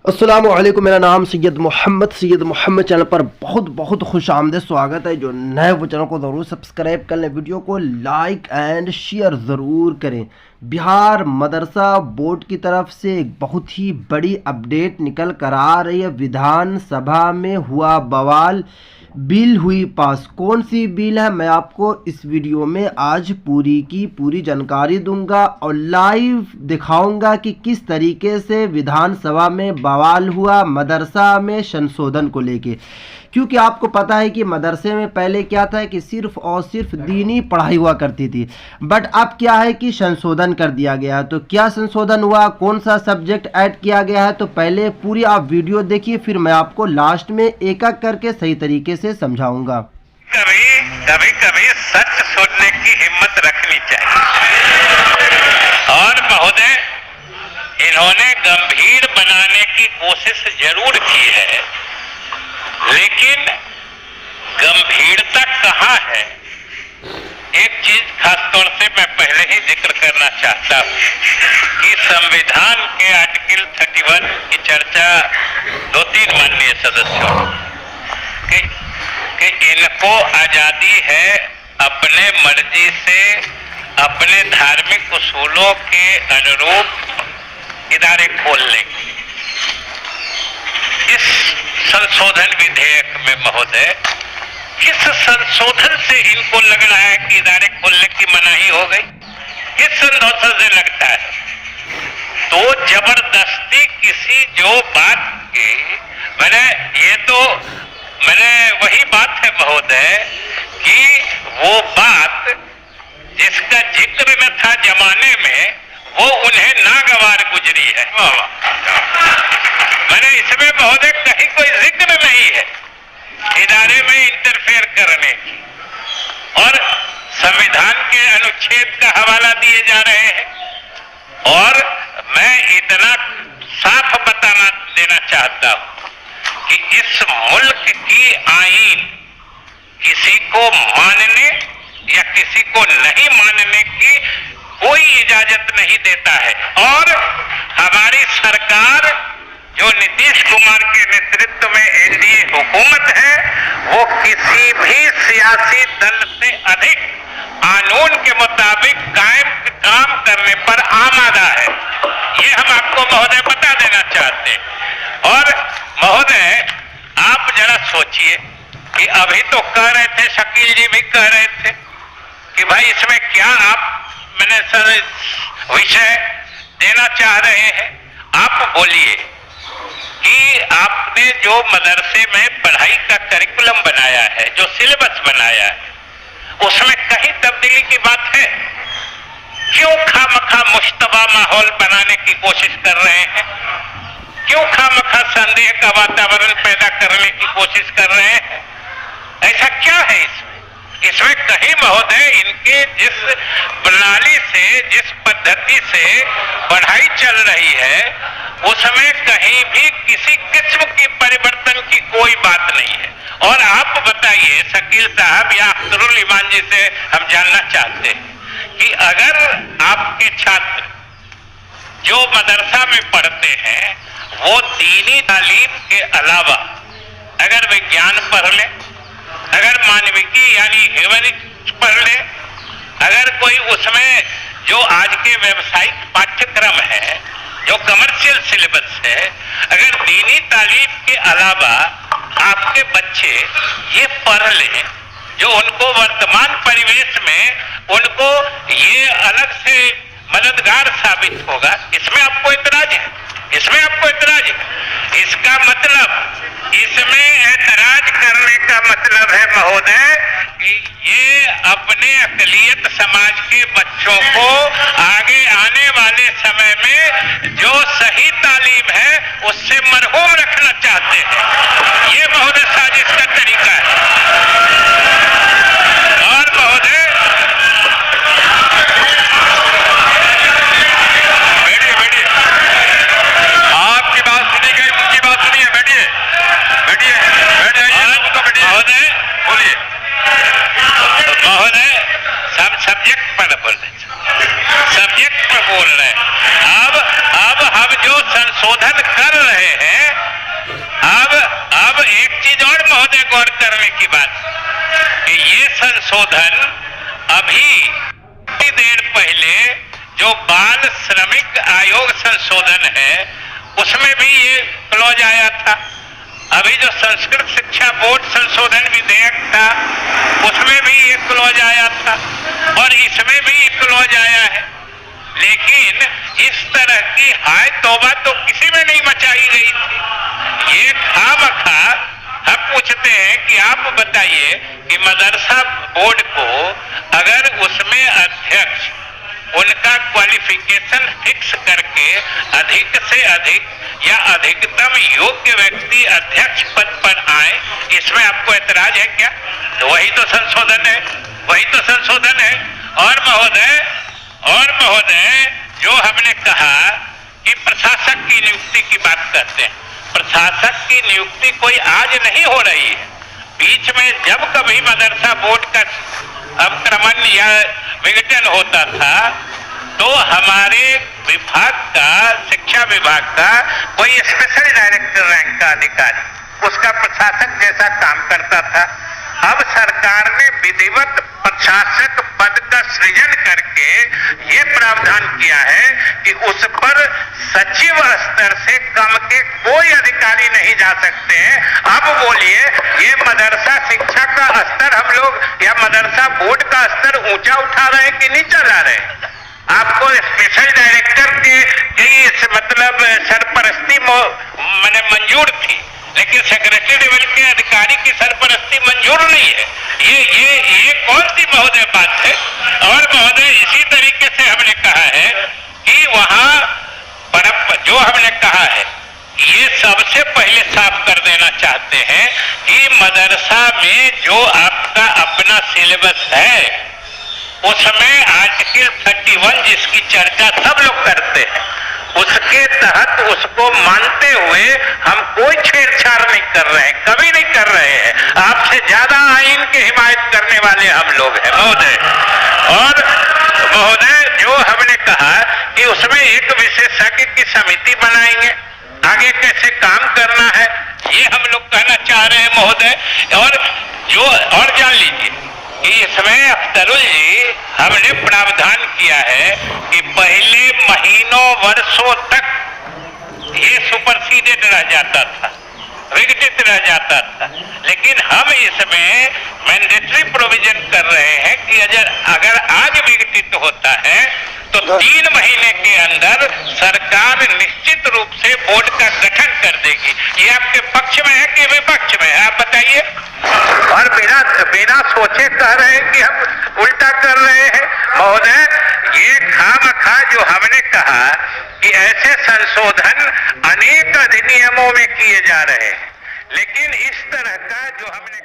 अस्सलामु अलैकुम। मेरा नाम सैयद मोहम्मद चैनल पर बहुत बहुत खुश आमदीद स्वागत है। जो नए वो चैनल को ज़रूर सब्सक्राइब कर लें, वीडियो को लाइक एंड शेयर ज़रूर करें। बिहार मदरसा बोर्ड की तरफ से एक बहुत ही बड़ी अपडेट निकल कर आ रही है। विधानसभा में हुआ बवाल, बिल हुई पास। कौन सी बिल है, मैं आपको इस वीडियो में आज पूरी की पूरी जानकारी दूंगा और लाइव दिखाऊंगा कि किस तरीके से विधानसभा में बवाल हुआ मदरसा में संशोधन को लेके। क्योंकि आपको पता है कि मदरसे में पहले क्या था कि सिर्फ और सिर्फ दीनी पढ़ाई हुआ करती थी, बट अब क्या है कि संशोधन कर दिया गया। तो क्या संशोधन हुआ, कौन सा सब्जेक्ट ऐड किया गया है, तो पहले पूरी आप वीडियो देखिए, फिर मैं आपको लास्ट में एक एक करके सही तरीके से समझाऊंगा। कभी कभी सच सुनने की हिम्मत रखनी चाहिए। और महोदय, इन्होंने गंभीर बनाने की कोशिश जरूर की है, लेकिन गंभीरता कहाँ है। एक चीज खासतौर से मैं पहले ही जिक्र करना चाहता हूँ कि संविधान के आर्टिकल 31 की चर्चा 2-3 माननीय सदस्यों कि इनको आजादी है अपने मर्जी से अपने धार्मिक उसूलों के अनुरूप इदारे खोलने की। इस संशोधन विधेयक में महोदय, किस संशोधन से इनको लग रहा है कि इदारे खोलने की मनाही हो गई? किस संशोधन से लगता है? तो जबरदस्ती किसी जो बात की मैंने वही बात है महोदय कि वो बात जिसका जिक्र न था जमाने में, वो उन्हें नागवार गुजरी है। मैंने इसमें महोदय कहीं कोई जिक्र नहीं है इदारे में इंटरफेयर करने की, और संविधान के अनुच्छेद का हवाला दिए जा रहे हैं। और मैं इतना साफ बताना देना चाहता हूं कि इस मुल्क की आईन किसी को मानने या किसी को नहीं मानने की कोई इजाजत नहीं देता है। और हमारी सरकार जो नीतीश कुमार के नेतृत्व में एनडीए हुकूमत है, वो किसी भी सियासी दल से अधिक कानून के मुताबिक काम करने पर आमादा है। ये हम आपको महोदय बता देना चाहते हैं। और महोदय, आप जरा सोचिए कि अभी तो कह रहे थे, शकील जी भी कह रहे थे कि भाई इसमें क्या आप मैंने विषय देना चाह रहे हैं। आप बोलिए कि आपने जो मदरसे में पढ़ाई का करिकुलम बनाया है, जो सिलेबस बनाया है, उसमें कहीं तब्दीली की बात है? क्यों खामखा मुश्तबा माहौल बनाने की कोशिश कर रहे हैं? क्यों खामखा संदेह का वातावरण पैदा करने की कोशिश कर रहे हैं? ऐसा क्या है इसमें कहीं महोदय इनके जिस प्रणाली से, जिस पद्धति से पढ़ाई चल रही है, उसमें कहीं भी किसी किस्म की परिवर्तन की कोई बात नहीं है। और आप बताइए शकील साहब या अख्तरुल ईमान जी से हम जानना चाहते हैं कि अगर आपके छात्र जो मदरसा में पढ़ते हैं वो दीनी तालीम के अलावा अगर विज्ञान पढ़ ले, अगर मानविकी यानी ह्यूमैनिटीज पढ़ ले, अगर कोई उसमें जो आज के व्यावसायिक पाठ्यक्रम है, जो कमर्शियल सिलेबस है, अगर दीनी तालीम के अलावा आपके बच्चे ये पढ़ लें जो उनको वर्तमान परिवेश में उनको ये अलग से मददगार साबित होगा, इसमें आपको इतराज है? इसमें आपको इतराज है? इसका मतलब, इसमें एतराज करने का मतलब है महोदय कि ये अपने अक़लियत समाज के बच्चों को आगे आने वाले समय में जो सही तालीम है उससे मरहूम रखना चाहते हैं। ये महोदय साजिश का तरीका है। और महोदय, बैठिए, आपकी बात सुनी गई, उनकी बात सुनिए। बैठिए, महोदय बोलिए। महोदय, सब सब्जेक्ट पर बोल रहे, सब्जेक्ट पर बोल रहे हैं। अब हम जो संशोधन कर रहे हैं। अब एक चीज और महोदय गौर करने की बात कि ये संशोधन अभी कुछ देर पहले जो बाल श्रमिक आयोग संशोधन है उसमें भी ये क्लॉज आया था। अभी जो संस्कृत शिक्षा बोर्ड संशोधन विधेयक था उसमें भी ये क्लॉज आया था और इसमें भी ये क्लॉज आया है। लेकिन इस तरह की हाय तौबा तो किसी में नहीं मचाई गई थी। ये खामखा हम पूछते हैं कि आप बताइए कि मदरसा बोर्ड को अगर उसमें अध्यक्ष उनका क्वालिफिकेशन फिक्स करके अधिक से अधिक या अधिकतम योग्य व्यक्ति अध्यक्ष पद पर आए, इसमें आपको ऐतराज है क्या? तो वही तो संशोधन है, वही तो संशोधन है। और महोदय जो हमने कहा कि प्रशासक की नियुक्ति की बात करते हैं, प्रशासक की नियुक्ति कोई आज नहीं हो रही है। बीच में जब कभी मदरसा बोर्ड का अवक्रमण या विघटन होता था तो हमारे विभाग का, शिक्षा विभाग का कोई स्पेशल डायरेक्टर रैंक का अधिकारी उसका प्रशासक जैसा काम करता था। अब सरकार ने विधिवत प्रशासक पद का सृजन करके ये प्रावधान किया है कि उस पर सचिव स्तर से कम के कोई अधिकारी नहीं जा सकते हैं। अब बोलिए ये मदरसा शिक्षा का स्तर हम लोग या मदरसा बोर्ड का स्तर ऊंचा उठा रहे हैं कि नीचा ला रहे हैं? आपको स्पेशल डायरेक्टर के मतलब सरपरस्ती मैंने मंजूर थी, लेकिन सेक्रेटरी लेवल के अधिकारी की सरपरस्ती मंजूर नहीं है। ये कौन सी महोदय बात है? और महोदय इसी तरीके से हमने कहा है कि वहां जो हमने कहा है ये सबसे पहले साफ कर देना चाहते हैं कि मदरसा में जो आपका अपना सिलेबस है उसमें आर्टिकल 31 जिसकी चर्चा सब लोग करते हैं उसके तहत उसको मानते हुए हम कोई छेड़छाड़ नहीं कर रहे हैं, कभी नहीं कर रहे हैं। आपसे ज्यादा आइन की हिमायत करने वाले हम लोग हैं महोदय। और महोदय जो हमने कहा कि उसमें एक विशेषज्ञ की समिति बनाएंगे, आगे कैसे काम करना है ये हम लोग कहना चाह रहे हैं महोदय। और जान लीजिए कि इसमें अख्तरुल जी हमने प्रावधान किया है कि पहले महीनों वर्षों तक ये सुपरसीडेड रह जाता था, विघटित रह जाता था, लेकिन हम इसमें मैंडेटरी प्रोविजन कर रहे हैं कि अगर आज विघटित होता है तो 3 महीने के अंदर सरकार निश्चित रूप से बोर्ड का गठन कर देगी। ये आपके पक्ष में है कि विपक्ष में है, आप बताइए। और बिना सोचे कह रहे हैं कि हम उल्टा कर रहे हैं महोदय। ये खामखा जो हमने कहा कि ऐसे संशोधन अनेक अधिनियमों में किए जा रहे हैं, लेकिन इस तरह का जो हमने